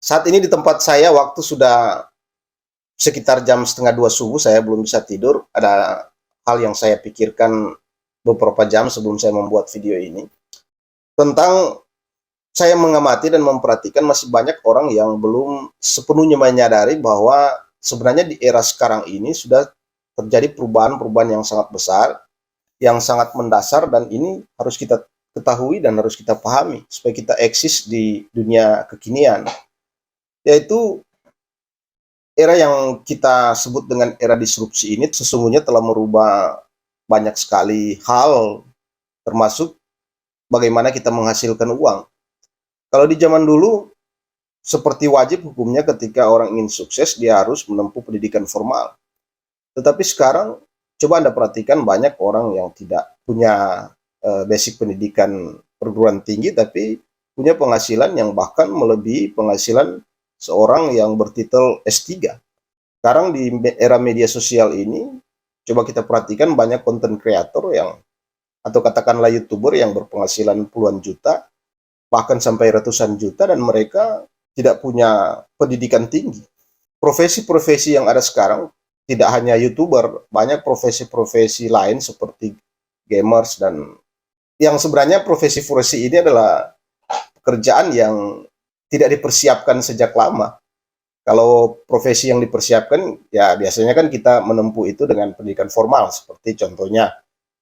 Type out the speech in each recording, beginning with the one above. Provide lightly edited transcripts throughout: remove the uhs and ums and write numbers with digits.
Saat ini di tempat saya waktu sudah sekitar jam setengah dua subuh, saya belum bisa tidur. Ada hal yang saya pikirkan beberapa jam sebelum saya membuat video ini. Tentang saya mengamati dan memperhatikan masih banyak orang yang belum sepenuhnya menyadari bahwa sebenarnya di era sekarang ini sudah terjadi perubahan-perubahan yang sangat besar, yang sangat mendasar, dan ini harus kita ketahui dan harus kita pahami supaya kita eksis di dunia kekinian, yaitu era yang kita sebut dengan era disrupsi ini sesungguhnya telah merubah banyak sekali hal, termasuk bagaimana kita menghasilkan uang. Kalau di zaman dulu, seperti wajib hukumnya ketika orang ingin sukses, dia harus menempuh pendidikan formal. Tetapi sekarang, coba Anda perhatikan banyak orang yang tidak punya basic pendidikan perguruan tinggi, tapi punya penghasilan yang bahkan melebihi penghasilan seorang yang bertitel S3. Sekarang di era media sosial ini, coba kita perhatikan banyak konten kreator yang, atau katakanlah YouTuber yang berpenghasilan puluhan juta, bahkan sampai ratusan juta, dan mereka tidak punya pendidikan tinggi. Profesi-profesi yang ada sekarang, tidak hanya YouTuber, banyak profesi-profesi lain seperti gamers, dan yang sebenarnya profesi-profesi ini adalah pekerjaan yang tidak dipersiapkan sejak lama. Kalau profesi yang dipersiapkan, ya biasanya kan kita menempuh itu dengan pendidikan formal, seperti contohnya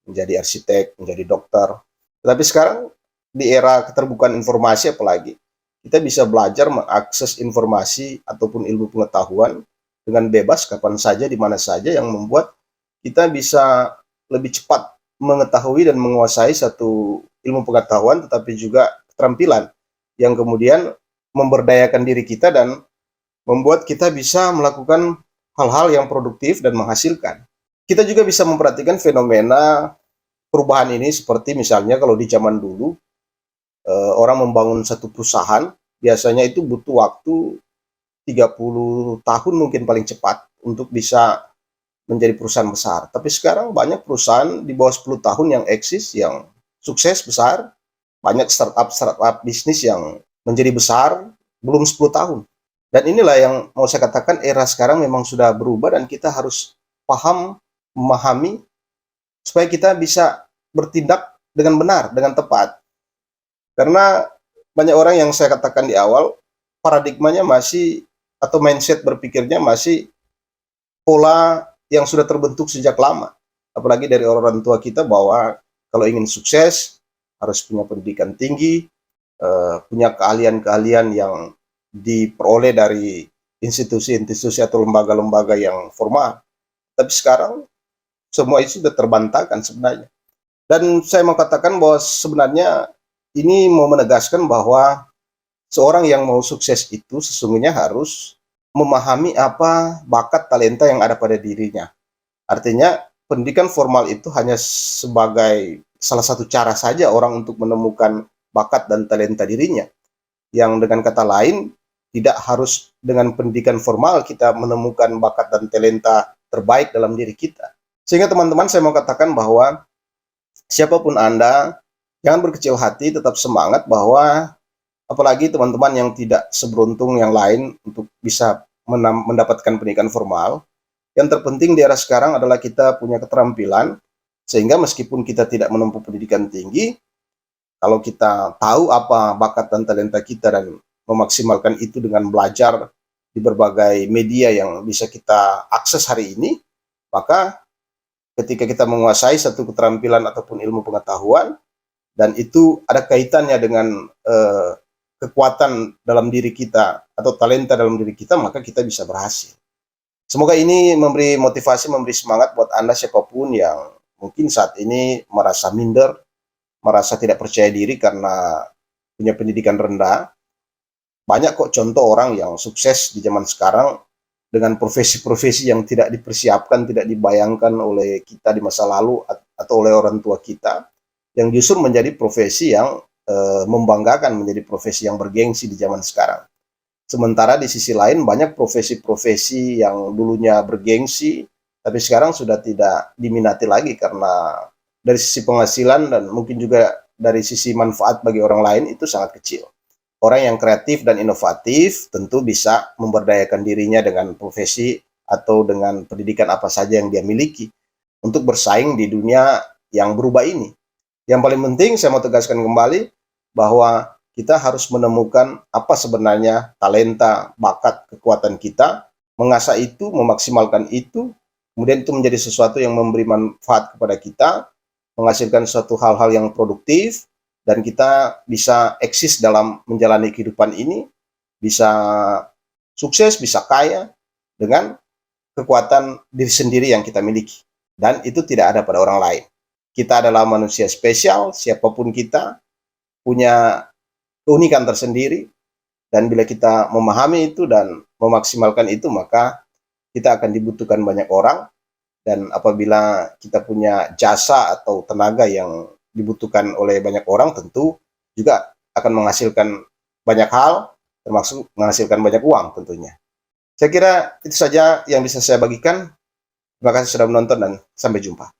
menjadi arsitek, menjadi dokter. Tetapi sekarang, di era keterbukaan informasi apalagi, kita bisa belajar mengakses informasi ataupun ilmu pengetahuan dengan bebas kapan saja, di mana saja, yang membuat kita bisa lebih cepat mengetahui dan menguasai satu ilmu pengetahuan, tetapi juga keterampilan yang kemudian memberdayakan diri kita dan membuat kita bisa melakukan hal-hal yang produktif dan menghasilkan. Kita juga bisa memperhatikan fenomena perubahan ini seperti misalnya kalau di zaman dulu orang membangun satu perusahaan biasanya itu butuh waktu 30 tahun mungkin paling cepat untuk bisa menjadi perusahaan besar. Tapi sekarang banyak perusahaan di bawah 10 tahun yang eksis, yang sukses besar, banyak startup bisnis yang menjadi besar belum 10 tahun. Dan inilah yang mau saya katakan, era sekarang memang sudah berubah dan kita harus paham, memahami, supaya kita bisa bertindak dengan benar, dengan tepat. Karena banyak orang yang saya katakan di awal, paradigmanya masih, atau mindset berpikirnya masih pola yang sudah terbentuk sejak lama. Apalagi dari orang tua kita bahwa kalau ingin sukses, harus punya pendidikan tinggi, punya keahlian-keahlian yang diperoleh dari institusi-institusi atau lembaga-lembaga yang formal. Tapi sekarang semua itu sudah terbantahkan sebenarnya. Dan saya mau katakan bahwa sebenarnya ini mau menegaskan bahwa seorang yang mau sukses itu sesungguhnya harus memahami apa bakat talenta yang ada pada dirinya. Artinya pendidikan formal itu hanya sebagai salah satu cara saja orang untuk menemukan bakat dan talenta dirinya. Yang dengan kata lain, tidak harus dengan pendidikan formal kita menemukan bakat dan talenta terbaik dalam diri kita. Sehingga teman-teman, saya mau katakan bahwa siapapun Anda, jangan berkecil hati, tetap semangat, bahwa apalagi teman-teman yang tidak seberuntung yang lain untuk bisa mendapatkan pendidikan formal, yang terpenting di era sekarang adalah kita punya keterampilan, sehingga meskipun kita tidak menempuh pendidikan tinggi, kalau kita tahu apa bakat dan talenta kita dan memaksimalkan itu dengan belajar di berbagai media yang bisa kita akses hari ini, maka ketika kita menguasai satu keterampilan ataupun ilmu pengetahuan, dan itu ada kaitannya dengan kekuatan dalam diri kita atau talenta dalam diri kita, maka kita bisa berhasil. Semoga ini memberi motivasi, memberi semangat buat Anda siapapun yang mungkin saat ini merasa minder, merasa tidak percaya diri karena punya pendidikan rendah. Banyak kok contoh orang yang sukses di zaman sekarang dengan profesi-profesi yang tidak dipersiapkan, tidak dibayangkan oleh kita di masa lalu atau oleh orang tua kita, yang justru menjadi profesi yang membanggakan, menjadi profesi yang bergengsi di zaman sekarang. Sementara di sisi lain banyak profesi-profesi yang dulunya bergengsi, tapi sekarang sudah tidak diminati lagi karena dari sisi penghasilan dan mungkin juga dari sisi manfaat bagi orang lain itu sangat kecil. orang yang kreatif dan inovatif tentu bisa memberdayakan dirinya dengan profesi atau dengan pendidikan apa saja yang dia miliki untuk bersaing di dunia yang berubah ini. Yang paling penting saya mau tegaskan kembali bahwa kita harus menemukan apa sebenarnya talenta, bakat, kekuatan kita, mengasah itu, memaksimalkan itu, kemudian itu menjadi sesuatu yang memberi manfaat kepada kita, menghasilkan suatu hal-hal yang produktif, dan kita bisa eksis dalam menjalani kehidupan ini, bisa sukses, bisa kaya, dengan kekuatan diri sendiri yang kita miliki. Dan itu tidak ada pada orang lain. Kita adalah manusia spesial, siapapun kita, punya keunikan tersendiri, dan bila kita memahami itu dan memaksimalkan itu, maka kita akan dibutuhkan banyak orang, dan apabila kita punya jasa atau tenaga yang dibutuhkan oleh banyak orang, tentu juga akan menghasilkan banyak hal, termasuk menghasilkan banyak uang tentunya. Saya kira itu saja yang bisa saya bagikan. Terima kasih sudah menonton dan sampai jumpa.